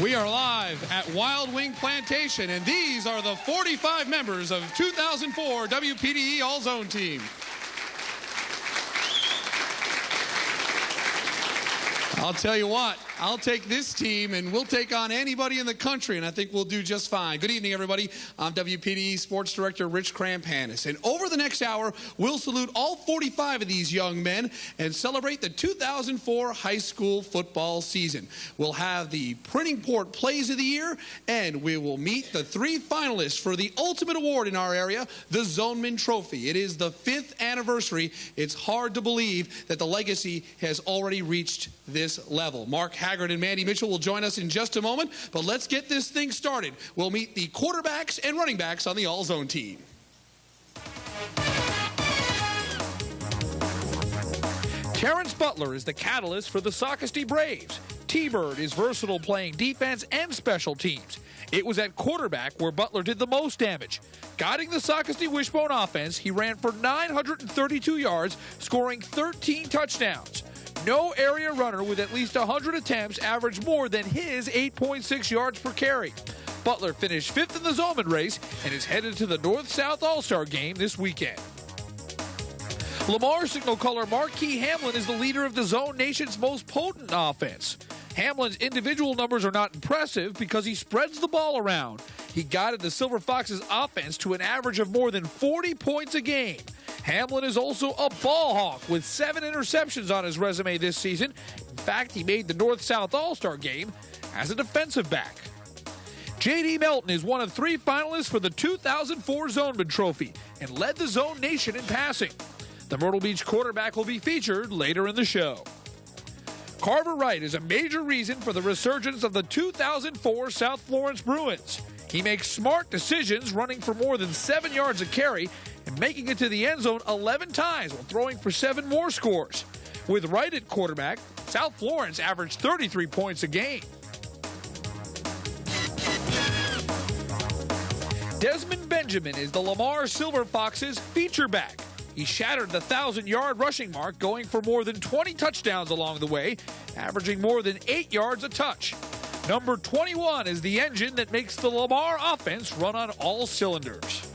We are live at Wild Wing Plantation, and these are the 45 members of 2004 WPDE All Zone team. I'll tell you what, I'll take this team and we'll take on anybody in the country, and I think we'll do just fine. Good evening, everybody. I'm WPDE Sports Director Rich Crampanis, and over the next hour, we'll salute all 45 of these young men and celebrate the 2004 high school football season. We'll have the Printing Port Plays of the Year, and we will meet the 3 finalists for the ultimate award in our area, the Zonan Trophy. It is the 5th anniversary. It's hard to believe that the legacy has already reached this level. Mark Haggard and Mandy Mitchell will join us in just a moment, but let's get this thing started. We'll meet the quarterbacks and running backs on the All Zone team. Terrence Butler is the catalyst for the Sockasty Braves. T-Bird is versatile, playing defense and special teams. It was at quarterback where Butler did the most damage. Guiding the Sockasty Wishbone offense, he ran for 932 yards, scoring 13 touchdowns. No area runner with at least 100 attempts averaged more than his 8.6 yards per carry. Butler finished 5th in the Zoneman race and is headed to the North-South All-Star game this weekend. Lamar signal caller Marquis Hamlin is the leader of the Zone Nation's most potent offense. Hamlin's individual numbers are not impressive because he spreads the ball around. He guided the Silver Foxes offense to an average of more than 40 points a game. Hamlin is also a ball hawk with 7 interceptions on his resume this season. In fact, he made the North-South All-Star game as a defensive back. J.D. Melton is one of 3 finalists for the 2004 Zoneman Trophy and led the Zone Nation in passing. The Myrtle Beach quarterback will be featured later in the show. Carver Wright is a major reason for the resurgence of the 2004 South Florence Bruins. He makes smart decisions, running for more than 7 yards a carry and making it to the end zone 11 times while throwing for 7 more scores. With Wright at quarterback, South Florence averaged 33 points a game. Desmond Benjamin is the Lamar Silver Foxes feature back. He shattered the 1,000-yard rushing mark, going for more than 20 touchdowns along the way, averaging more than 8 yards a touch. Number 21 is the engine that makes the Lamar offense run on all cylinders.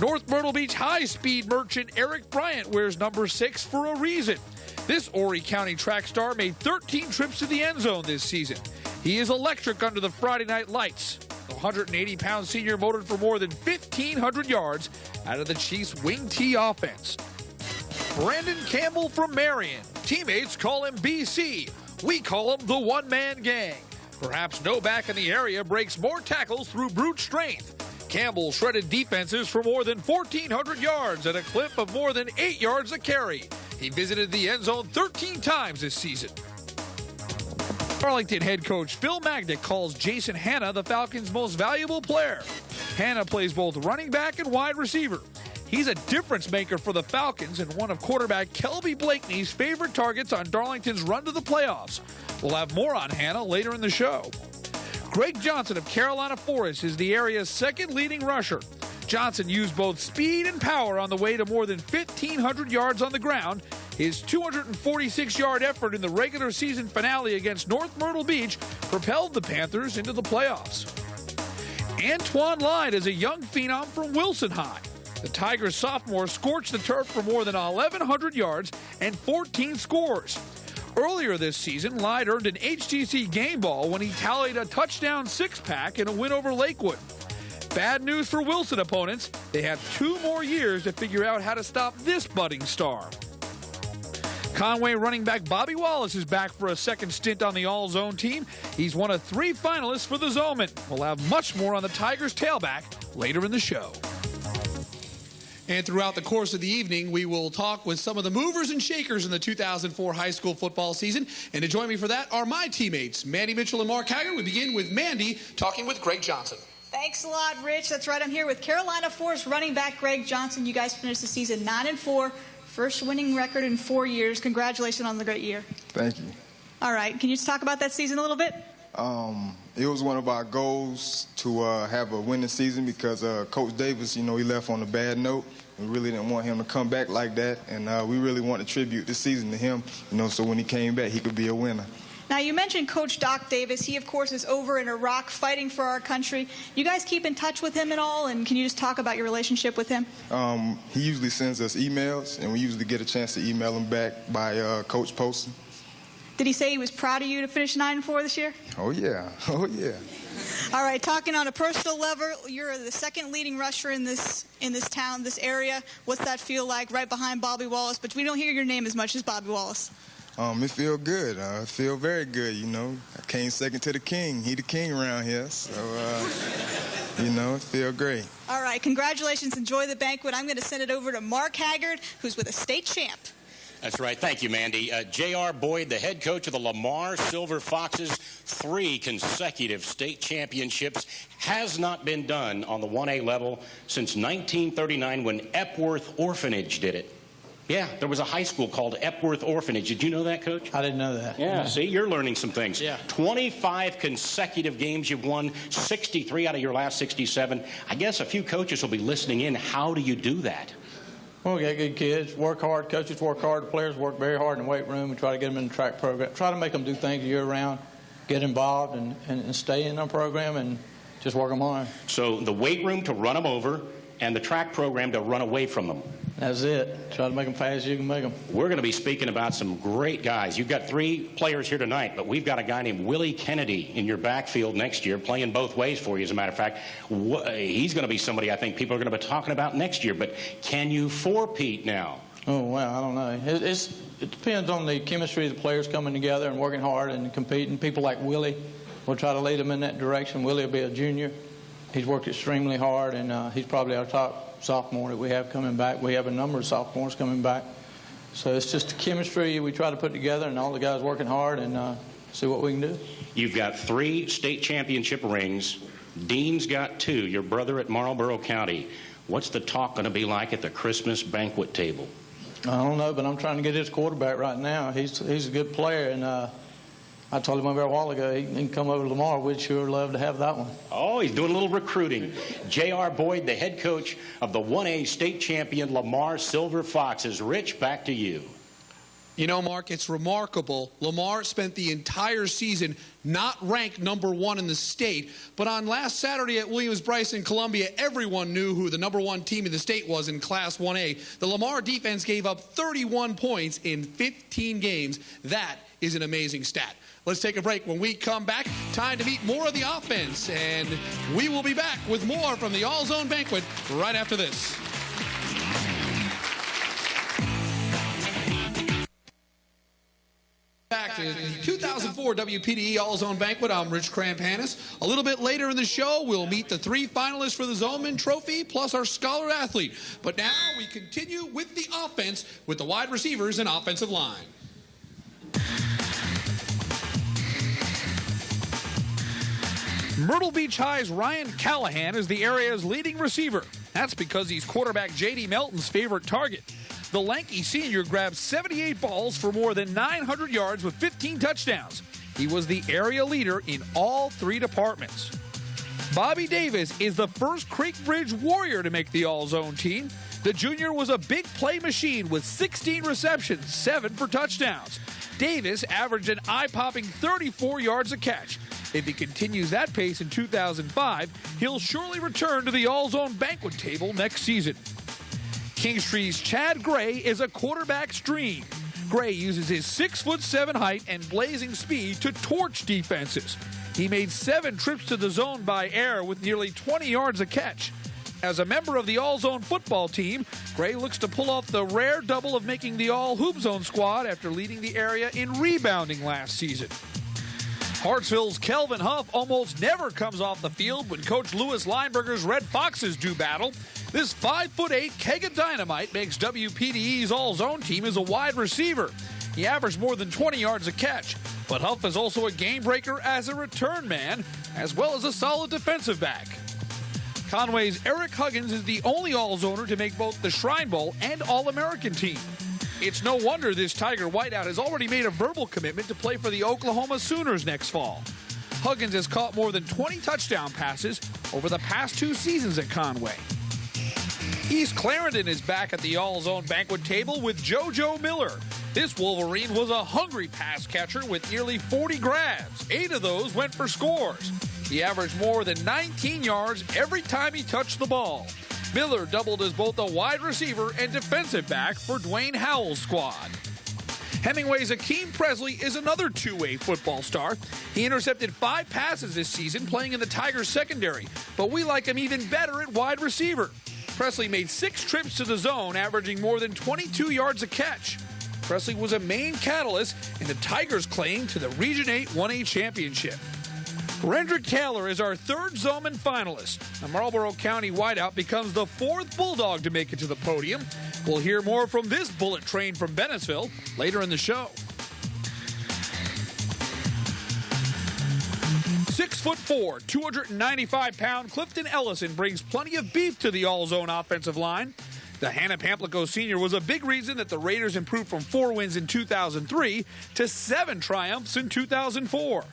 North Myrtle Beach high-speed merchant Eric Bryant wears number 6 for a reason. This Horry County track star made 13 trips to the end zone this season. He is electric under the Friday night lights. The 180-pound senior motored for more than 1,500 yards out of the Chiefs' wing T offense. Brandon Campbell from Marion. Teammates call him BC. We call him the one-man gang. Perhaps no back in the area breaks more tackles through brute strength. Campbell shredded defenses for more than 1,400 yards at a clip of more than 8 yards a carry. He visited the end zone 13 times this season. Arlington head coach Phil Magnick calls Jason Hanna the Falcons' most valuable player. Hanna plays both running back and wide receiver. He's a difference maker for the Falcons and one of quarterback Kelby Blakeney's favorite targets on Darlington's run to the playoffs. We'll have more on Hanna later in the show. Greg Johnson of Carolina Forest is the area's second leading rusher. Johnson used both speed and power on the way to more than 1,500 yards on the ground. His 246-yard effort in the regular season finale against North Myrtle Beach propelled the Panthers into the playoffs. Antoine Lyde is a young phenom from Wilson High. The Tigers sophomore scorched the turf for more than 1,100 yards and 14 scores. Earlier this season, Lyde earned an HTC game ball when he tallied a touchdown 6-pack in a win over Lakewood. Bad news for Wilson opponents. They have 2 more years to figure out how to stop this budding star. Conway running back Bobby Wallace is back for a second stint on the All-Zone team. He's one of 3 finalists for the Zoneman. We'll have much more on the Tigers' tailback later in the show. And throughout the course of the evening, we will talk with some of the movers and shakers in the 2004 high school football season. And to join me for that are my teammates, Mandy Mitchell and Mark Haggard. We begin with Mandy talking with Greg Johnson. Thanks a lot, Rich. That's right. I'm here with Carolina Forest running back Greg Johnson. You guys finished the season 9-4, first winning record in 4 years. Congratulations on the great year. Thank you. All right. Can you just talk about that season a little bit? It was one of our goals to have a winning season because Coach Davis, he left on a bad note. We really didn't want him to come back like that, and we really want to tribute this season to him, so when he came back, he could be a winner. Now, you mentioned Coach Doc Davis. He, of course, is over in Iraq fighting for our country. You guys keep in touch with him at all, and can you just talk about your relationship with him? He usually sends us emails, and we usually get a chance to email him back by Coach posting. Did he say he was proud of you to finish 9-4 this year? Oh, yeah. Oh, yeah. All right, talking on a personal level, you're the second leading rusher in this town, this area. What's that feel like, right behind Bobby Wallace? But we don't hear your name as much as Bobby Wallace. It feel good. I feel very good, you know. I came second to the king. He the king around here, so, you know, it feel great. All right, congratulations. Enjoy the banquet. I'm going to send it over to Mark Haggard, who's with a state champ. That's right. Thank you, Mandy. J.R. Boyd, the head coach of the Lamar Silver Foxes, 3 consecutive state championships, has not been done on the 1A level since 1939 when Epworth Orphanage did it. Yeah, there was a high school called Epworth Orphanage. Did you know that, Coach? I didn't know that. Yeah, see, you're learning some things. Yeah. 25 consecutive games you've won, 63 out of your last 67. I guess a few coaches will be listening in. How do you do that? Well, we got good kids, work hard, coaches work hard, the players work very hard in the weight room. We try to get them in the track program, try to make them do things year-round, get involved and stay in our program and just work them hard. So the weight room to run them over and the track program to run away from them. That's it. Try to make them fast as you can make them. We're going to be speaking about some great guys. You've got 3 players here tonight, but we've got a guy named Willie Kennedy in your backfield next year, playing both ways for you, as a matter of fact. He's going to be somebody I think people are going to be talking about next year, but can you four-peat now? Oh, well, I don't know. It depends on the chemistry of the players coming together and working hard and competing. People like Willie, we'll try to lead them in that direction. Willie will be a junior. He's worked extremely hard, and he's probably our top sophomore that we have coming back. We have a number of sophomores coming back. So it's just the chemistry we try to put together, and all the guys working hard and see what we can do. You've got 3 state championship rings. Dean's got 2, your brother at Marlboro County. What's the talk going to be like at the Christmas banquet table? I don't know, but I'm trying to get his quarterback right now. He's a good player, and I told him over a while ago he can come over to Lamar. We'd sure love to have that one. Oh, he's doing a little recruiting. J.R. Boyd, the head coach of the 1A state champion Lamar Silver Foxes. Rich, back to you. You know, Mark, it's remarkable. Lamar spent the entire season not ranked #1 in the state, but on last Saturday at Williams-Brice, Columbia, everyone knew who the #1 team in the state was in Class 1A. The Lamar defense gave up 31 points in 15 games. That is an amazing stat. Let's take a break. When we come back, time to meet more of the offense, and we will be back with more from the All Zone Banquet right after this. Back to the 2004 WPDE All Zone Banquet. I'm Rich Crampanis. A little bit later in the show, we'll meet the 3 finalists for the Zonan Trophy, plus our scholar athlete. But now we continue with the offense with the wide receivers and offensive line. Myrtle Beach High's Ryan Callahan is the area's leading receiver. That's because he's quarterback J.D. Melton's favorite target. The lanky senior grabbed 78 balls for more than 900 yards with 15 touchdowns. He was the area leader in all 3 departments. Bobby Davis is the first Creek Bridge Warrior to make the All-Zone team. The junior was a big play machine with 16 receptions, 7 for touchdowns. Davis averaged an eye-popping 34 yards a catch. If he continues that pace in 2005, he'll surely return to the All-Zone banquet table next season. Kingstree's Chad Gray is a quarterback's dream. Gray uses his 6'7" height and blazing speed to torch defenses. He made 7 trips to the zone by air with nearly 20 yards a catch. As a member of the All-Zone football team, Gray looks to pull off the rare double of making the All-Hoop Zone squad after leading the area in rebounding last season. Hartsville's Kelvin Huff almost never comes off the field when Coach Louis Lineberger's Red Foxes do battle. This 5'8" keg of dynamite makes WPDE's All-Zone team as a wide receiver. He averaged more than 20 yards a catch, but Huff is also a game breaker as a return man, as well as a solid defensive back. Conway's Eric Huggins is the only All-Zoner to make both the Shrine Bowl and All-American team. It's no wonder this Tiger Whiteout has already made a verbal commitment to play for the Oklahoma Sooners next fall. Huggins has caught more than 20 touchdown passes over the past 2 seasons at Conway. East Clarendon is back at the All-Zone banquet table with JoJo Miller. This Wolverine was a hungry pass catcher with nearly 40 grabs. 8 of those went for scores. He averaged more than 19 yards every time he touched the ball. Miller doubled as both a wide receiver and defensive back for Dwayne Howell's squad. Hemingway's Akeem Presley is another two-way football star. He intercepted 5 passes this season playing in the Tigers secondary, but we like him even better at wide receiver. Presley made 6 trips to the zone, averaging more than 22 yards a catch. Presley was a main catalyst in the Tigers' claim to the Region 8 1A championship. Rendrick Taylor is our 3rd Zoneman finalist. The Marlboro County wideout becomes the 4th Bulldog to make it to the podium. We'll hear more from this bullet train from Bennettsville later in the show. 6'4", 295-pound Clifton Ellison brings plenty of beef to the all-zone offensive line. The Hannah Pamplico senior was a big reason that the Raiders improved from 4 wins in 2003 to 7 triumphs in 2004.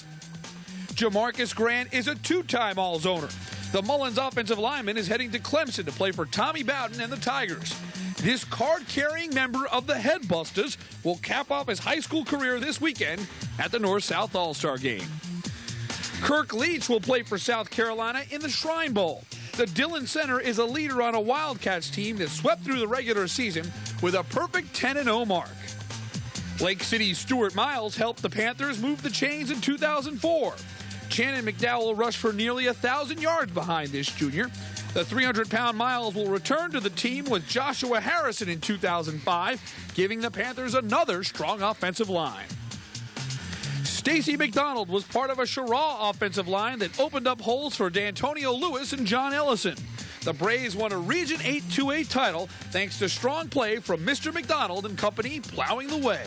Jamarcus Grant is a 2-time All-Zoner. The Mullins offensive lineman is heading to Clemson to play for Tommy Bowden and the Tigers. This card-carrying member of the Headbusters will cap off his high school career this weekend at the North-South All-Star Game. Kirk Leach will play for South Carolina in the Shrine Bowl. The Dillon Center is a leader on a Wildcats team that swept through the regular season with a perfect 10-0 mark. Lake City's Stuart Miles helped the Panthers move the chains in 2004. Shannon McDowell rushed for nearly 1,000 yards behind this junior. The 300-pound Miles will return to the team with Joshua Harrison in 2005, giving the Panthers another strong offensive line. Stacy McDonald was part of a Cheraw offensive line that opened up holes for D'Antonio Lewis and John Ellison. The Braves won a Region 8 2A title thanks to strong play from Mr. McDonald and company plowing the way.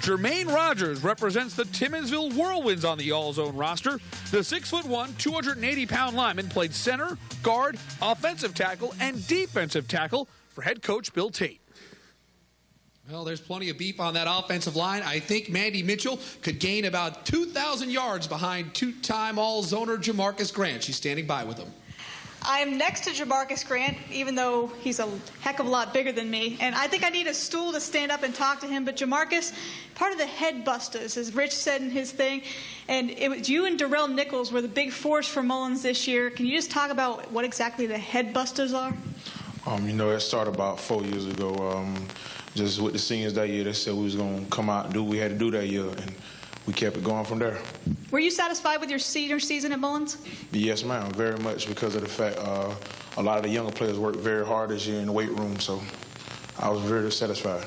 Jermaine Rogers represents the Timmonsville Whirlwinds on the All-Zone roster. The 6'1", 280-pound lineman played center, guard, offensive tackle, and defensive tackle for head coach Bill Tate. Well, there's plenty of beef on that offensive line. I think Mandy Mitchell could gain about 2,000 yards behind 2-time All-Zoner Jamarcus Grant. She's standing by with him. I'm next to Jamarcus Grant, even though he's a heck of a lot bigger than me. And I think I need a stool to stand up and talk to him. But Jamarcus, part of the Headbusters, as Rich said in his thing. And it was you and Darrell Nichols were the big force for Mullins this year. Can you just talk about what exactly the Headbusters are? It started about 4 years ago. Just with the seniors that year, they said we was going to come out and do what we had to do that year. And we kept it going from there. Were you satisfied with your senior season at Mullins? Yes, ma'am, very much, because of the fact a lot of the younger players worked very hard this year in the weight room, so I was very satisfied.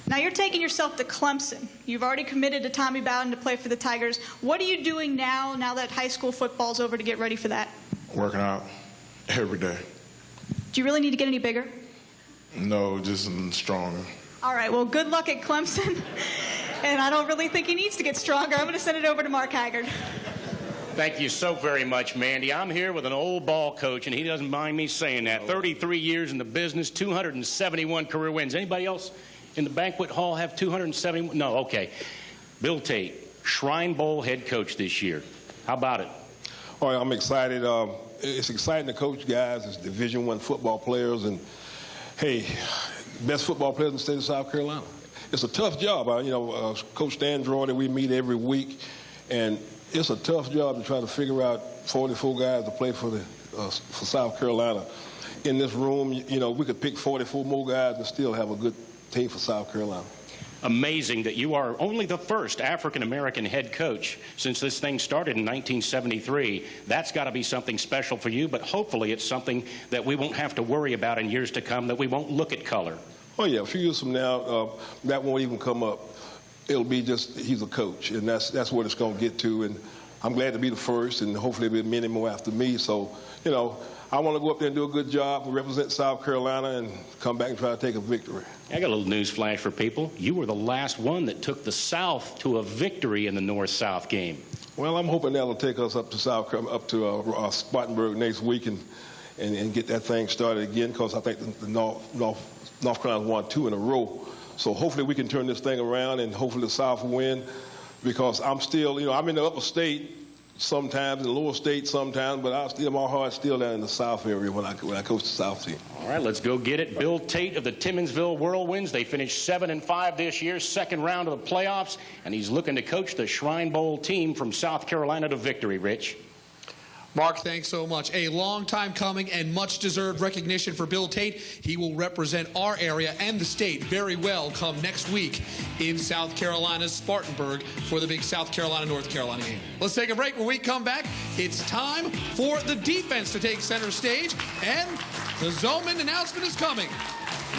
Now you're taking yourself to Clemson. You've already committed to Tommy Bowden to play for the Tigers. What are you doing now that high school football's over, to get ready for that? Working out every day. Do you really need to get any bigger? No, just stronger. All right, well, good luck at Clemson. And I don't really think he needs to get stronger. I'm going to send it over to Mark Haggard. Thank you so very much, Mandy. I'm here with an old ball coach, and he doesn't mind me saying that. 33 years in the business, 271 career wins. Anybody else in the banquet hall have 271? No, okay. Bill Tate, Shrine Bowl head coach this year. How about it? All right, I'm excited. It's exciting to coach guys. It's Division I football players, and, hey, best football players in the state of South Carolina. It's a tough job. Coach Stan Droy, we meet every week, and it's a tough job to try to figure out 44 guys to play for South Carolina. In this room, we could pick 44 more guys and still have a good team for South Carolina. Amazing that you are only the first African-American head coach since this thing started in 1973. That's got to be something special for you, but hopefully it's something that we won't have to worry about in years to come, that we won't look at color. Oh, yeah, a few years from now, that won't even come up. It'll be just he's a coach, and that's what it's going to get to. And I'm glad to be the first, and hopefully there'll be many more after me. So, I want to go up there and do a good job, represent South Carolina, and come back and try to take a victory. I got a little news flash for people. You were the last one that took the South to a victory in the North-South game. Well, I'm hoping that'll take us up to Spartanburg next week and get that thing started again, because I think the North Carolina won 2 in a row. So hopefully we can turn this thing around, and hopefully the South will win, because I'm still, I'm in the upper state, sometimes in the lower states sometimes, but my heart's still down in the South area when I coach the South team. All right, let's go get it. Bill Tate of the Timmonsville Whirlwinds. They finished 7-5 this year, second round of the playoffs, and he's looking to coach the Shrine Bowl team from South Carolina to victory, Rich. Mark, thanks so much. A long time coming and much-deserved recognition for Bill Tate. He will represent our area and the state very well come next week in South Carolina's Spartanburg for the big South Carolina-North Carolina game. Let's take a break. When we come back, it's time for the defense to take center stage, and the Zoneman announcement is coming.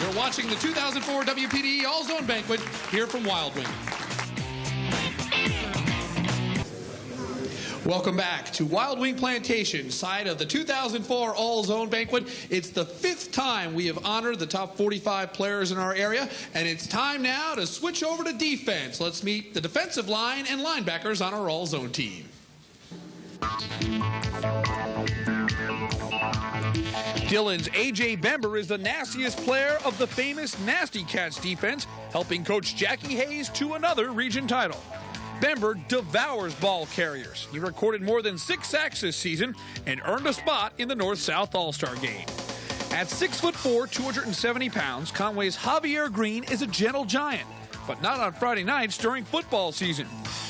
You're watching the 2004 WPDE All Zone Banquet here from Wild Wing. Welcome back to Wild Wing Plantation, side of the 2004 All Zone Banquet. It's the 5th time we have honored the top 45 players in our area, and it's time now to switch over to defense. Let's meet the defensive line and linebackers on our All Zone team. Dillon's A.J. Bember is the nastiest player of the famous Nasty Cats defense, helping Coach Jackie Hayes to another region title. Bember devours ball carriers. He recorded more than 6 sacks this season and earned a spot in the North-South All-Star game. At 6'4", 270 pounds, Conway's Javier Green is a gentle giant, but not on Friday nights during football season.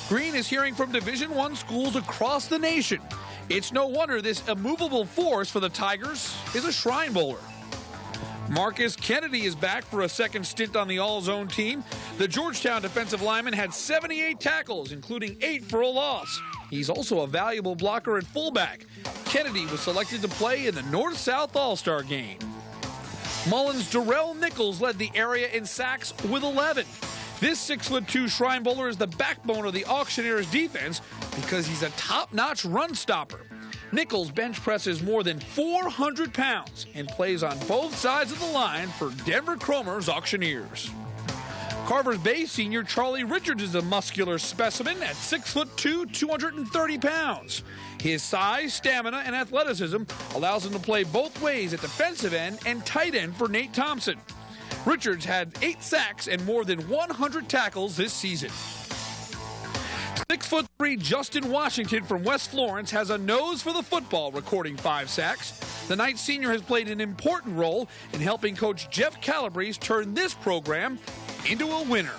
Green is hearing from Division I schools across the nation. It's no wonder this immovable force for the Tigers is a Shrine Bowler. Marcus Kennedy is back for a second stint on the All-Zone team. The Georgetown defensive lineman had 78 tackles, including 8 for a loss. He's also a valuable blocker at fullback. Kennedy was selected to play in the North-South All-Star game. Mullins' Darrell Nichols led the area in sacks with 11. This 6'2" Shrine Bowler is the backbone of the Auctioneers' defense because he's a top-notch run stopper. Nichols bench presses more than 400 pounds and plays on both sides of the line for Denver Cromer's Auctioneers. Carver's Bay senior Charlie Richards is a muscular specimen at 6'2", 230 pounds. His size, stamina, and athleticism allows him to play both ways at defensive end and tight end for Nate Thompson. Richards had 8 sacks and more than 100 tackles this season. 6'3" Justin Washington from West Florence has a nose for the football, recording 5 sacks. The Knight senior has played an important role in helping Coach Jeff Calabrese turn this program into a winner.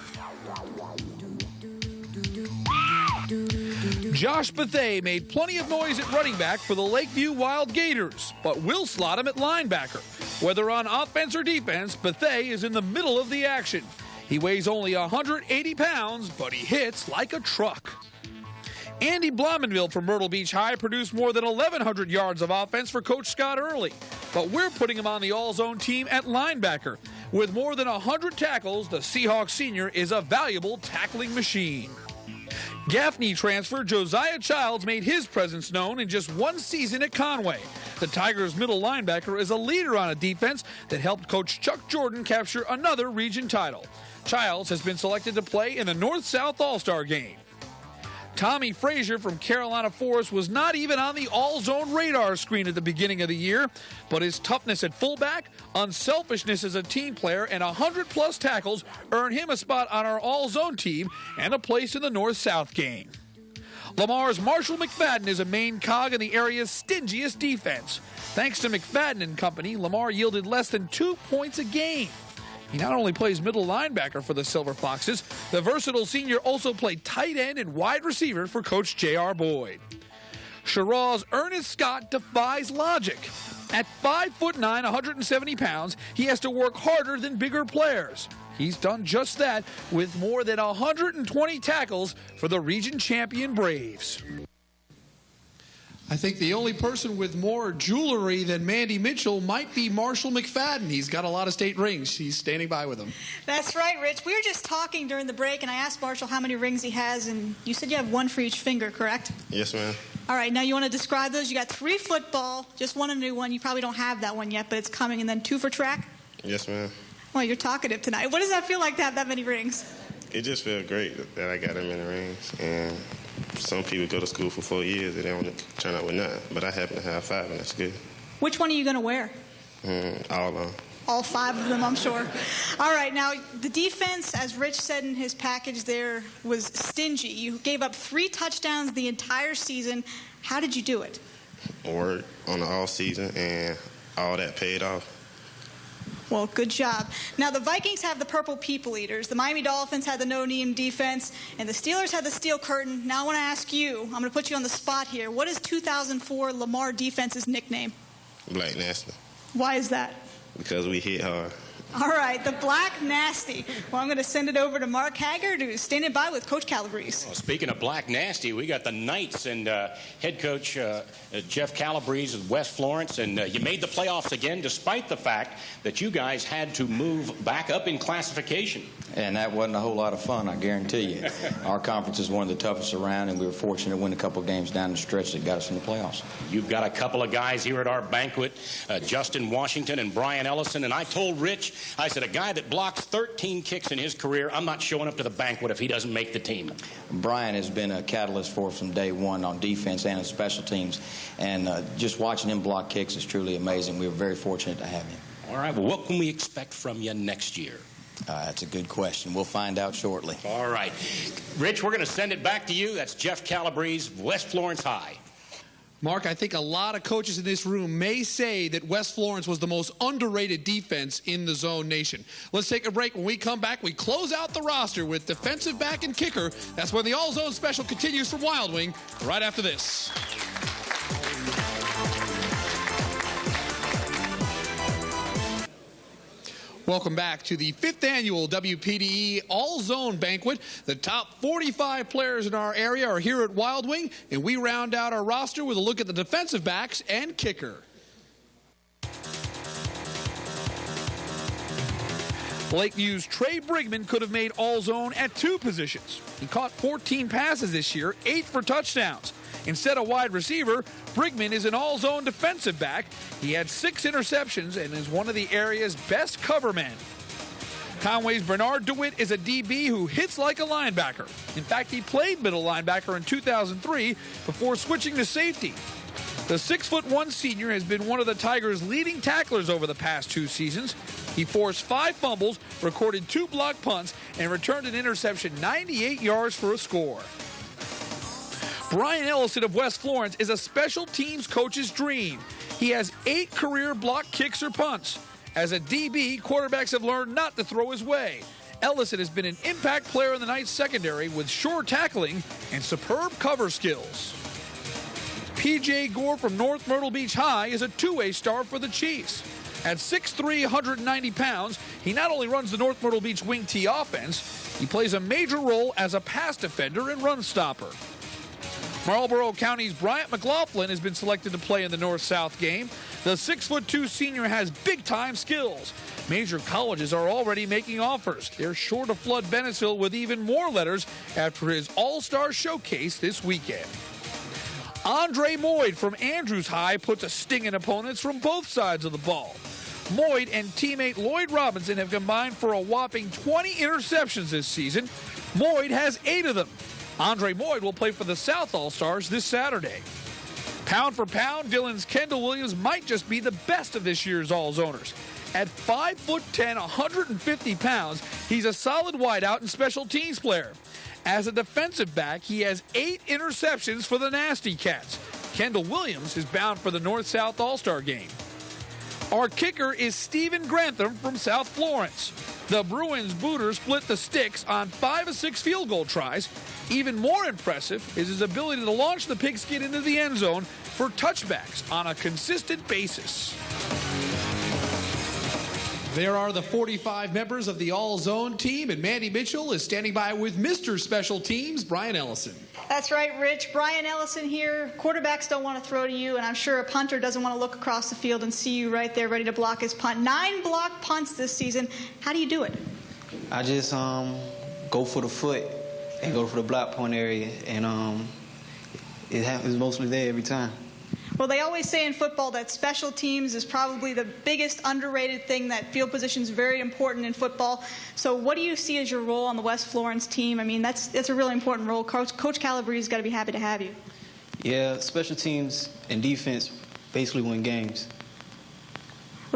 Josh Bethea made plenty of noise at running back for the Lakeview Wild Gators, but we'll slot him at linebacker. Whether on offense or defense, Bethea is in the middle of the action. He weighs only 180 pounds, but he hits like a truck. Andy Blomenville from Myrtle Beach High produced more than 1,100 yards of offense for Coach Scott Early, but we're putting him on the All-Zone team at linebacker. With more than 100 tackles, the Seahawks senior is a valuable tackling machine. Gaffney transfer Josiah Childs made his presence known in just 1 season at Conway. The Tigers' middle linebacker is a leader on a defense that helped Coach Chuck Jordan capture another region title. Childs has been selected to play in the North-South All-Star game. Tommy Frazier from Carolina Forest was not even on the All-Zone radar screen at the beginning of the year, but his toughness at fullback, unselfishness as a team player, and 100-plus tackles earned him a spot on our All-Zone team and a place in the North-South game. Lamar's Marshall McFadden is a main cog in the area's stingiest defense. Thanks to McFadden and company, Lamar yielded less than 2 points a game. He not only plays middle linebacker for the Silver Foxes, the versatile senior also played tight end and wide receiver for Coach J.R. Boyd. Sherraw's Ernest Scott defies logic. At 5'9", 170 pounds, he has to work harder than bigger players. He's done just that with more than 120 tackles for the region champion Braves. I think the only person with more jewelry than Mandy Mitchell might be Marshall McFadden. He's got a lot of state rings. He's standing by with him. That's right, Rich. We were just talking during the break, and I asked Marshall how many rings he has, and you said you have 1 for each finger, correct? Yes, ma'am. All right, now you want to describe those? You got 3 football, just 1 a new one. You probably don't have that one yet, but it's coming, and then 2 for track? Yes, ma'am. Well, you're talkative tonight. What does that feel like to have that many rings? It just feels great that I got that many rings, and some people go to school for 4 years and they don't turn out with none, but I happen to have 5, and that's good. Which one are you going to wear? All of them. All 5 of them, I'm sure. All right, now the defense, as Rich said in his package there, was stingy. You gave up 3 touchdowns the entire season. How did you do it? Work on the off season, and all that paid off. Well, good job. Now, the Vikings have the Purple People Eaters. The Miami Dolphins had the no-name defense, and the Steelers had the Steel Curtain. Now I want to ask you, I'm going to put you on the spot here. What is 2004 Lamar defense's nickname? Black Nasty. Why is that? Because we hit hard. All right, the Black Nasty. Well, I'm going to send it over to Mark Haggard, who's standing by with Coach Calabrese. Well, speaking of Black Nasty, we got the Knights and head coach Jeff Calabrese of West Florence, and you made the playoffs again despite the fact that you guys had to move back up in classification. And that wasn't a whole lot of fun, I guarantee you. Our conference is one of the toughest around, and we were fortunate to win a couple of games down the stretch that got us in the playoffs. You've got a couple of guys here at our banquet, Justin Washington and Brian Ellison, and I told Rich, I said, a guy that blocks 13 kicks in his career, I'm not showing up to the banquet if he doesn't make the team. Brian has been a catalyst for us from day one on defense and on special teams, and just watching him block kicks is truly amazing. We were very fortunate to have him. All right, well, what can we expect from you next year? That's a good question. We'll find out shortly. All right. Rich, we're going to send it back to you. That's Jeff Calabrese, West Florence High. Mark, I think a lot of coaches in this room may say that West Florence was the most underrated defense in the Zone Nation. Let's take a break. When we come back, we close out the roster with defensive back and kicker. That's when the All-Zone Special continues from Wild Wing right after this. Welcome back to the 5th annual WPDE All-Zone Banquet. The top 45 players in our area are here at Wild Wing, and we round out our roster with a look at the defensive backs and kicker. Lakeview's Trey Brigman could have made All-Zone at 2 positions. He caught 14 passes this year, 8 for touchdowns. Instead of wide receiver, Brigman is an all-zone defensive back. He had 6 interceptions and is one of the area's best cover men. Conway's Bernard DeWitt is a DB who hits like a linebacker. In fact, he played middle linebacker in 2003 before switching to safety. The 6'1" senior has been one of the Tigers' leading tacklers over the past 2 seasons. He forced 5 fumbles, recorded 2 blocked punts, and returned an interception 98 yards for a score. Brian Ellison of West Florence is a special teams coach's dream. He has 8 career block kicks or punts. As a DB, quarterbacks have learned not to throw his way. Ellison has been an impact player in the Knights secondary with sure tackling and superb cover skills. P.J. Gore from North Myrtle Beach High is a 2-way star for the Chiefs. At 6'3", 190 pounds, he not only runs the North Myrtle Beach wing T offense, he plays a major role as a pass defender and run stopper. Marlboro County's Bryant McLaughlin has been selected to play in the North-South game. The 6'2" senior has big-time skills. Major colleges are already making offers. They're sure to flood Bennettsville with even more letters after his All-Star Showcase this weekend. Andre Moyd from Andrews High puts a sting in opponents from both sides of the ball. Moyd and teammate Lloyd Robinson have combined for a whopping 20 interceptions this season. Moyd has 8 of them. Andre Moyd will play for the South All-Stars this Saturday. Pound for pound, Dillon's Kendall Williams might just be the best of this year's All-Zoners. At 5'10", 150 pounds, he's a solid wideout and special teams player. As a defensive back, he has 8 interceptions for the Nasty Cats. Kendall Williams is bound for the North-South All-Star game. Our kicker is Stephen Grantham from South Florence. The Bruins booter split the sticks on 5 of 6 field goal tries. Even more impressive is his ability to launch the pigskin into the end zone for touchbacks on a consistent basis. There are the 45 members of the All-Zone team, and Mandy Mitchell is standing by with Mr. Special Teams, Brian Ellison. That's right, Rich. Brian Ellison here. Quarterbacks don't want to throw to you, and I'm sure a punter doesn't want to look across the field and see you right there ready to block his punt. 9 blocked punts this season. How do you do it? I just go for the foot and go for the block point area, and it happens mostly there every time. Well, they always say in football that special teams is probably the biggest underrated thing, that field position is very important in football. So what do you see as your role on the West Florence team? I mean, that's a really important role. Coach Calabrese got to be happy to have you. Yeah, special teams and defense basically win games.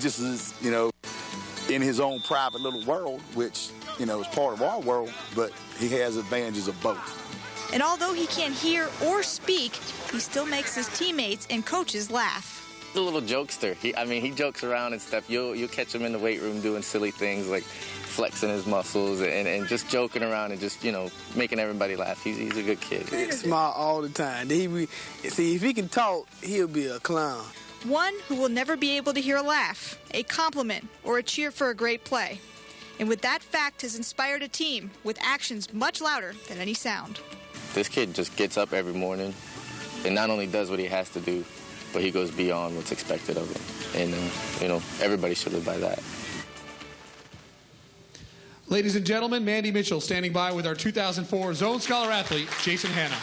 just is, you know, in his own private little world, which, you know, is part of our world, but he has advantages of both. And although he can't hear or speak, he still makes his teammates and coaches laugh. He's a little jokester. He jokes around and stuff. You'll catch him in the weight room doing silly things like flexing his muscles and just joking around and just, you know, making everybody laugh. He's a good kid. Smile all the time. See, if he can talk, he'll be a clown. One who will never be able to hear a laugh, a compliment, or a cheer for a great play. And with that fact has inspired a team with actions much louder than any sound. This kid just gets up every morning and not only does what he has to do, but he goes beyond what's expected of him. And, you know, everybody should live by that. Ladies and gentlemen, Mandy Mitchell standing by with our 2004 Zone Scholar athlete, Jason Hanna.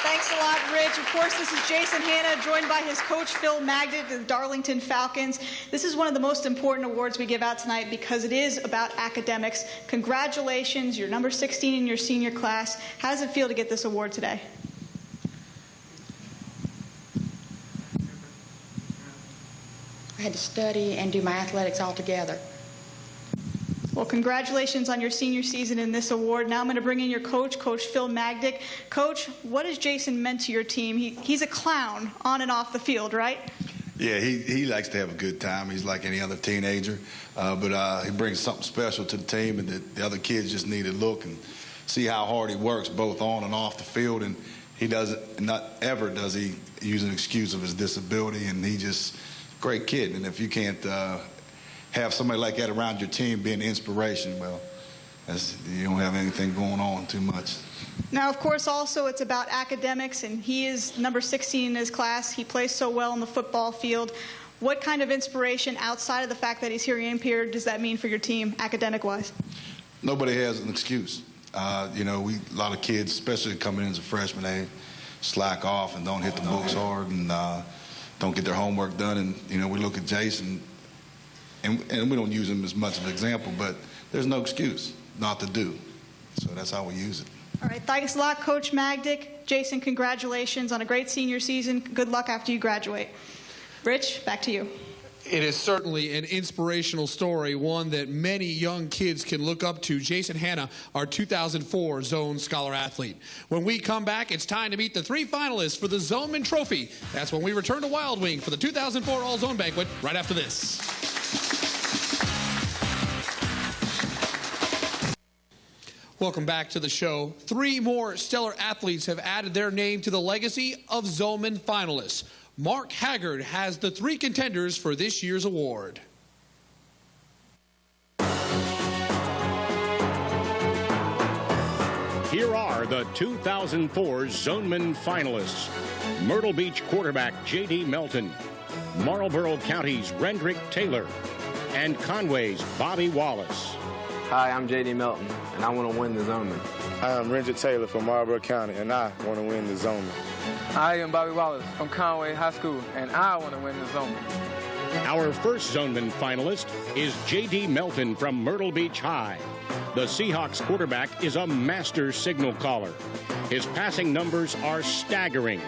Thanks a lot, Rich. Of course, this is Jason Hanna, joined by his coach, Phil Magdick, the Darlington Falcons. This is one of the most important awards we give out tonight because it is about academics. Congratulations, you're number 16 in your senior class. How does it feel to get this award today? I had to study and do my athletics all together. Well, congratulations on your senior season in this award. Now I'm going to bring in your coach, Coach Phil Magdick. Coach, what has Jason meant to your team? He's a clown on and off the field, right? Yeah, he likes to have a good time. He's like any other teenager. But he brings something special to the team, and the other kids just need to look and see how hard he works both on and off the field. And he doesn't, not ever does he use an excuse of his disability, and he just great kid. And if you can't have somebody like that around your team being an inspiration, well, you don't have anything going on too much. Now, of course, also it's about academics, and he is number 16 in his class. He plays so well on the football field. What kind of inspiration outside of the fact that he's hearing impaired does that mean for your team, academic-wise? Nobody has an excuse. You know, a lot of kids, especially coming in as a freshman, they slack off and don't hit the books hard and don't get their homework done. And, you know, we look at Jason, and we don't use him as much of an example, but there's no excuse not to do. So that's how we use it. All right, thanks a lot, Coach Magdick. Jason, congratulations on a great senior season. Good luck after you graduate. Rich, back to you. It is certainly an inspirational story, one that many young kids can look up to. Jason Hanna, our 2004 Zone Scholar athlete. When we come back, it's time to meet the 3 finalists for the Zoneman Trophy. That's when we return to Wild Wing for the 2004 All-Zone Banquet right after this. Welcome back to the show. 3 more stellar athletes have added their name to the legacy of Zoneman finalists. Mark Haggard has the 3 contenders for this year's award. Here are the 2004 Zoneman finalists. Myrtle Beach quarterback J.D. Melton, Marlborough County's Rendrick Taylor, and Conway's Bobby Wallace. Hi, I'm J.D. Melton, and I want to win the Zoneman. Hi, I'm Rendrick Taylor from Marlborough County, and I want to win the Zoneman. I am Bobby Wallace from Conway High School, and I want to win the Zoneman. Our first Zoneman finalist is J.D. Melton from Myrtle Beach High. The Seahawks quarterback is a master signal caller. His passing numbers are staggering.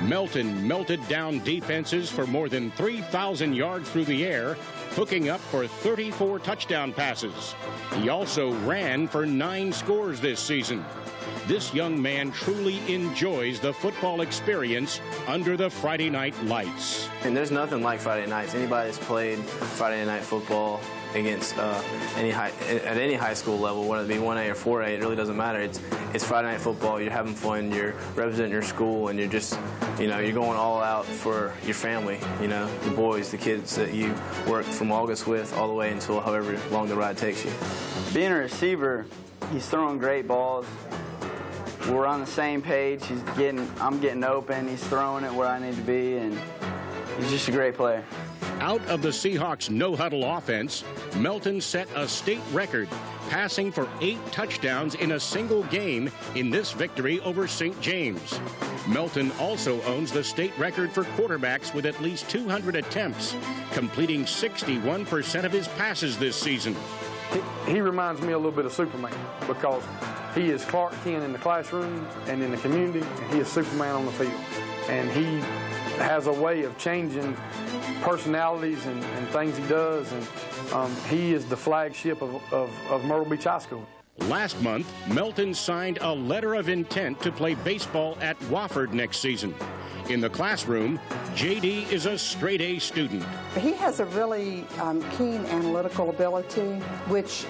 Melton melted down defenses for more than 3,000 yards through the air, hooking up for 34 touchdown passes. He also ran for 9 scores this season. This young man truly enjoys the football experience under the Friday night lights. And there's nothing like Friday nights. Anybody that's played Friday night football against at any high school level, whether it be 1A or 4A, it really doesn't matter. It's Friday night football. You're having fun. You're representing your school, and you're just, you know, you're going all out for your family. You know, the boys, the kids that you work from August with all the way until however long the ride takes you. Being a receiver, he's throwing great balls. We're on the same page. I'm getting open. He's throwing it where I need to be, and he's just a great player. Out of the Seahawks' no-huddle offense, Melton set a state record, passing for 8 touchdowns in a single game in this victory over St. James. Melton also owns the state record for quarterbacks with at least 200 attempts, completing 61% of his passes this season. He reminds me a little bit of Superman because he is Clark Kent in the classroom and in the community, and he is Superman on the field. And has a way of changing personalities and things he does, and he is the flagship of Myrtle Beach High School. Last month, Melton signed a letter of intent to play baseball at Wofford next season. In the classroom, J.D. is a straight-A student. He has a really keen analytical ability, which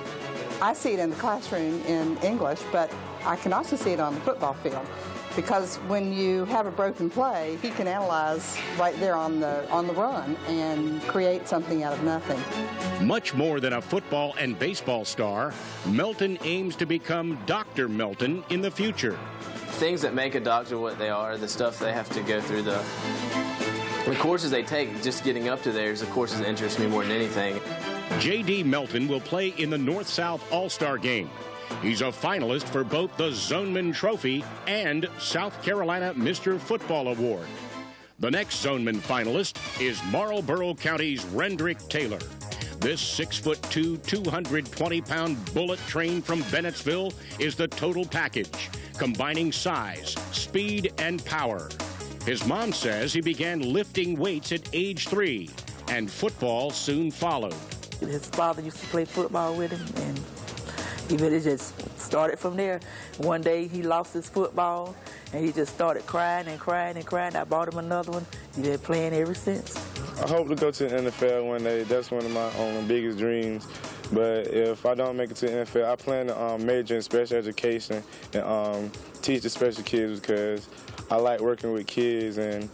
I see it in the classroom in English, but I can also see it on the football field. Because when you have a broken play, he can analyze right there on the run and create something out of nothing. Much more than a football and baseball star, Melton aims to become Dr. Melton in the future. Things that make a doctor what they are, the stuff they have to go through, the courses they take, just getting up to there is the courses that interest me more than anything. J.D. Melton will play in the North-South All-Star Game. He's a finalist for both the Zoneman Trophy and South Carolina Mr. Football Award. The next Zoneman finalist is Marlboro County's Rendrick Taylor. This 6'2", 220-pound bullet train from Bennettsville is the total package, combining size, speed, and power. His mom says he began lifting weights at age 3, and football soon followed. His father used to play football with him, and he really just started from there. One day he lost his football, and he just started crying and crying and crying. I bought him another one. He's been playing ever since. I hope to go to the NFL one day. That's one of my biggest dreams. But if I don't make it to the NFL, I plan to major in special education and teach the special kids, because I like working with kids. And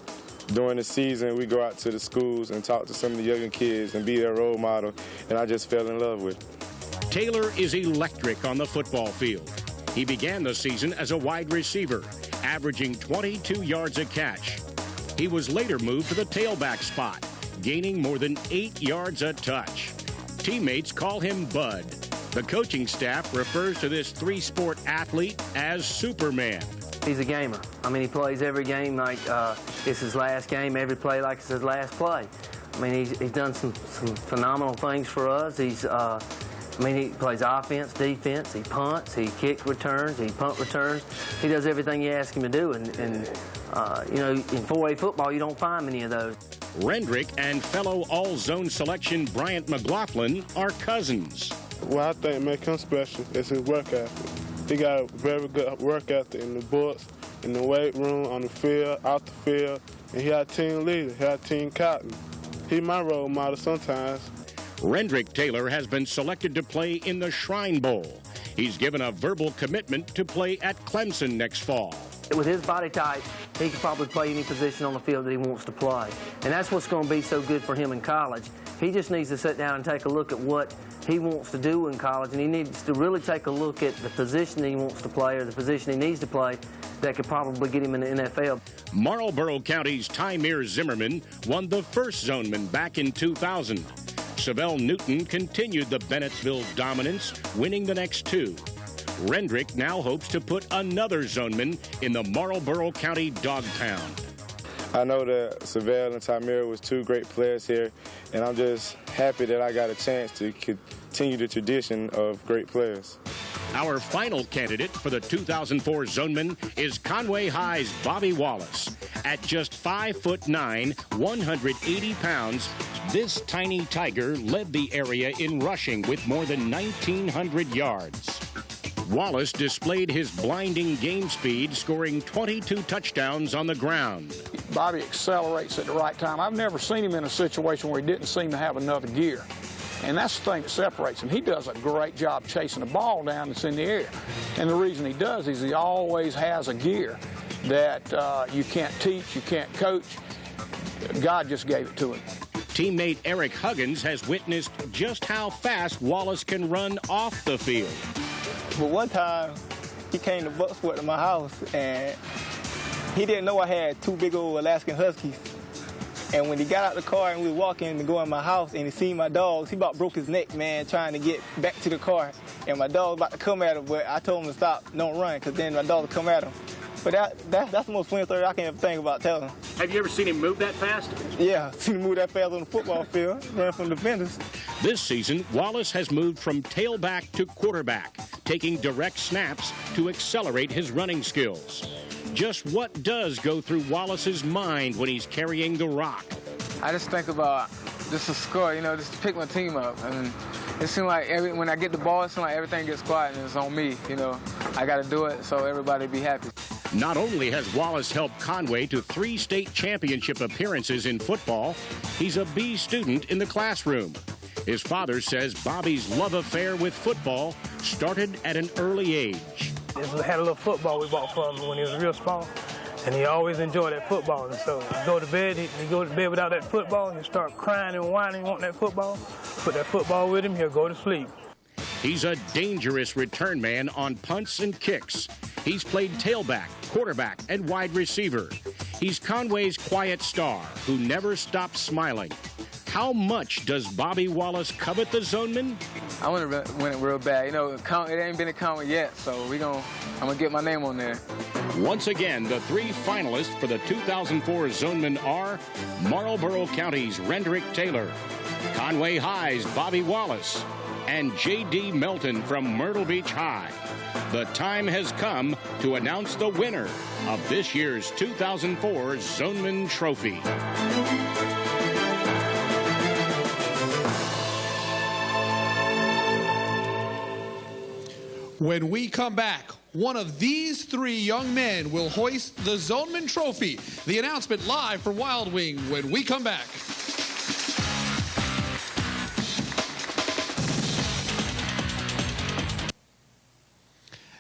during the season, we go out to the schools and talk to some of the younger kids and be their role model. And I just fell in love with it. Taylor is electric on the football field. He began the season as a wide receiver, averaging 22 yards a catch. He was later moved to the tailback spot, gaining more than 8 yards a touch. Teammates call him Bud. The coaching staff refers to this three-sport athlete as Superman. He's a gamer. I mean, he plays every game like it's his last game, every play like it's his last play. I mean, he's done some phenomenal things for us. He plays offense, defense, he punts, he kick returns, he punt returns. He does everything you ask him to do, and you know, in 4A football, you don't find many of those. Rendrick and fellow all-zone selection Bryant McLaughlin are cousins. What I think makes him special is his work ethic. He got a very good work ethic in the books, in the weight room, on the field, out the field, and he had a team leader, he had a team captain. He's my role model sometimes. Rendrick Taylor has been selected to play in the Shrine Bowl. He's given a verbal commitment to play at Clemson next fall. With his body type, he could probably play any position on the field that he wants to play. And that's what's going to be so good for him in college. He just needs to sit down and take a look at what he wants to do in college, and he needs to really take a look at the position he wants to play or the position he needs to play that could probably get him in the NFL. Marlboro County's Tymir Zimmerman won the first Zoneman back in 2000. Savell Newton continued the Bennettsville dominance, winning the next two. Rendrick now hopes to put another Zoneman in the Marlboro County Dog Pound. I know that Savell and Tymir was two great players here, and I'm just happy that I got a chance to continue the tradition of great players. Our final candidate for the 2004 Zoneman is Conway High's Bobby Wallace. At just 5'9", 180 pounds, this tiny tiger led the area in rushing with more than 1,900 yards. Wallace displayed his blinding game speed, scoring 22 touchdowns on the ground. Bobby accelerates at the right time. I've never seen him in a situation where he didn't seem to have enough gear. And that's the thing that separates him. He does a great job chasing the ball down that's in the air. And the reason he does is he always has a gear that you can't teach, you can't coach. God just gave it to him. Teammate Eric Huggins has witnessed just how fast Wallace can run off the field. But one time, he came to Bucksport to my house, and he didn't know I had two big old Alaskan Huskies. And when he got out the car and we were walking to go in my house and he seen my dogs, he about broke his neck, man, trying to get back to the car. And my dog was about to come at him, but I told him to stop, don't run, because then my dog would come at him. But that's the most funny story I can ever think about telling. Have you ever seen him move that fast? Yeah, seen him move that fast on the football field, running from defenders. This season, Wallace has moved from tailback to quarterback, taking direct snaps to accelerate his running skills. Just what does go through Wallace's mind when he's carrying the rock? I just think about just a score, just to pick my team up. And it seems like when I get the ball, it seems like everything gets quiet and it's on me. I got to do it so everybody be happy. Not only has Wallace helped Conway to 3 state championship appearances in football, he's a B student in the classroom. His father says Bobby's love affair with football started at an early age. We had a little football we bought for him when he was real small, and he always enjoyed that football. And so he'd go to bed without that football, and he'd start crying and whining, wanting that football. Put that football with him, he'll go to sleep. He's a dangerous return man on punts and kicks. He's played tailback, quarterback, and wide receiver. He's Conway's quiet star who never stops smiling. How much does Bobby Wallace covet the Zoneman? I want to win it real bad. It ain't been a Conway yet, so I'm going to get my name on there. Once again, the 3 finalists for the 2004 Zoneman are Marlboro County's Rendrick Taylor, Conway High's Bobby Wallace, and J.D. Melton from Myrtle Beach High. The time has come to announce the winner of this year's 2004 Zoneman Trophy. When we come back, one of these 3 young men will hoist the Zoneman Trophy. The announcement live from Wild Wing when we come back.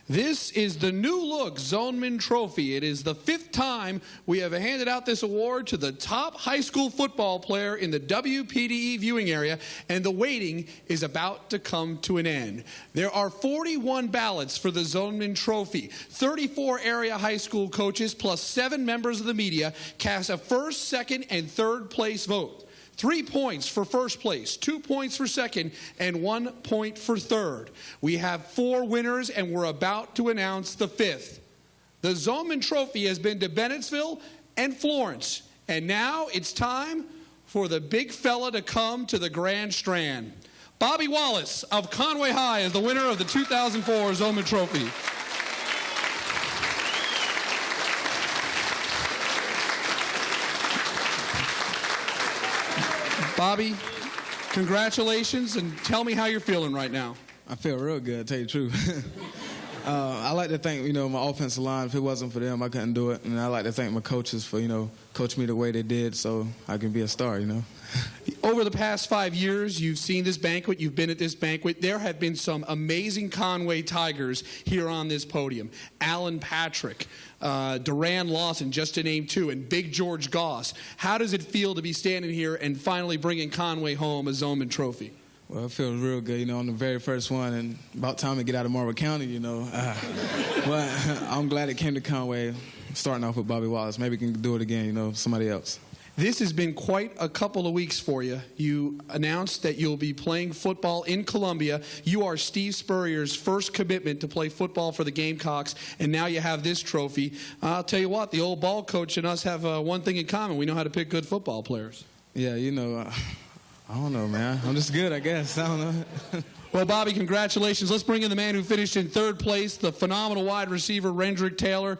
This is the new look Zoneman Trophy. It is the 5th time we have handed out this award to the top high school football player in the WPDE viewing area, and the waiting is about to come to an end. There are 41 ballots for the Zoneman Trophy. 34 area high school coaches plus 7 members of the media cast a first, second, and third place vote. 3 points for first place, 2 points for second, and 1 point for third. We have 4 winners, and we're about to announce the 5th. The Zoneman Trophy has been to Bennettsville and Florence, and now it's time for the big fella to come to the Grand Strand. Bobby Wallace of Conway High is the winner of the 2004 Zoneman Trophy. Bobby, congratulations, and tell me how you're feeling right now. I feel real good, to tell you the truth. I like to thank, my offensive line. If it wasn't for them, I couldn't do it. And I like to thank my coaches for, coaching me the way they did so I can be a star, Over the past 5 years, you've seen this banquet. You've been at this banquet. There have been some amazing Conway Tigers here on this podium. Alan Patrick, Duran Lawson, just to name 2, and Big George Goss. How does it feel to be standing here and finally bringing Conway home a Zoneman Trophy? Well, it feels real good, I'm the very first one, and about time to get out of Marlboro County, But I'm glad it came to Conway, starting off with Bobby Wallace. Maybe we can do it again, somebody else. This has been quite a couple of weeks for you. You announced that you'll be playing football in Columbia. You are Steve Spurrier's first commitment to play football for the Gamecocks, and now you have this trophy. I'll tell you what, the old ball coach and us have one thing in common. We know how to pick good football players. Yeah, I don't know, man. I'm just good, I guess. I don't know. Well, Bobby, congratulations. Let's bring in the man who finished in 3rd place, the phenomenal wide receiver, Rendrick Taylor.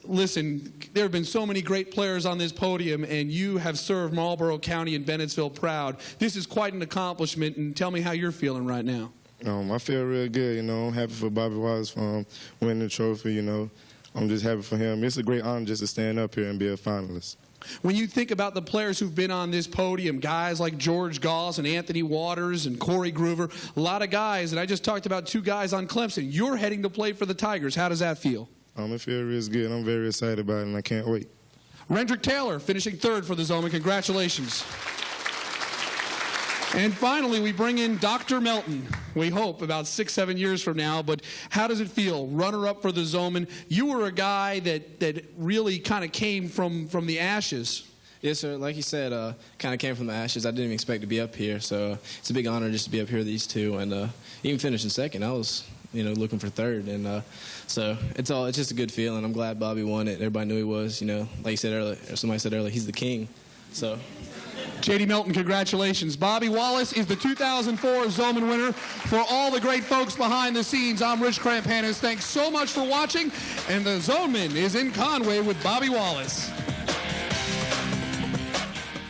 Listen, there have been so many great players on this podium, and you have served Marlboro County and Bennettsville proud. This is quite an accomplishment, and tell me how you're feeling right now. I feel real good, I'm happy for Bobby Wallace for winning the trophy, I'm just happy for him. It's a great honor just to stand up here and be a finalist. When you think about the players who've been on this podium, guys like George Goss and Anthony Waters and Corey Groover, a lot of guys, and I just talked about 2 guys on Clemson. You're heading to play for the Tigers. How does that feel? It feels real good. I'm very excited about it, and I can't wait. Rendrick Taylor finishing 3rd for the Zoneman. Congratulations. And finally, we bring in Dr. Melton. We hope about 6-7 years from now, but how does it feel? Runner-up for the Zoneman. You were a guy that really kind of came from the ashes. Yes, sir. Like you said, kind of came from the ashes. I didn't even expect to be up here, so it's a big honor just to be up here with these 2. And even finishing 2nd, I was, looking for 3rd. And so it's just a good feeling. I'm glad Bobby won it. Everybody knew he was. Like you said earlier, or somebody said earlier, he's the king. So J.D. Melton, congratulations. Bobby Wallace is the 2004 Zoneman winner. For all the great folks behind the scenes, I'm Rich Crampanis. Thanks so much for watching, and the Zoneman is in Conway with Bobby Wallace.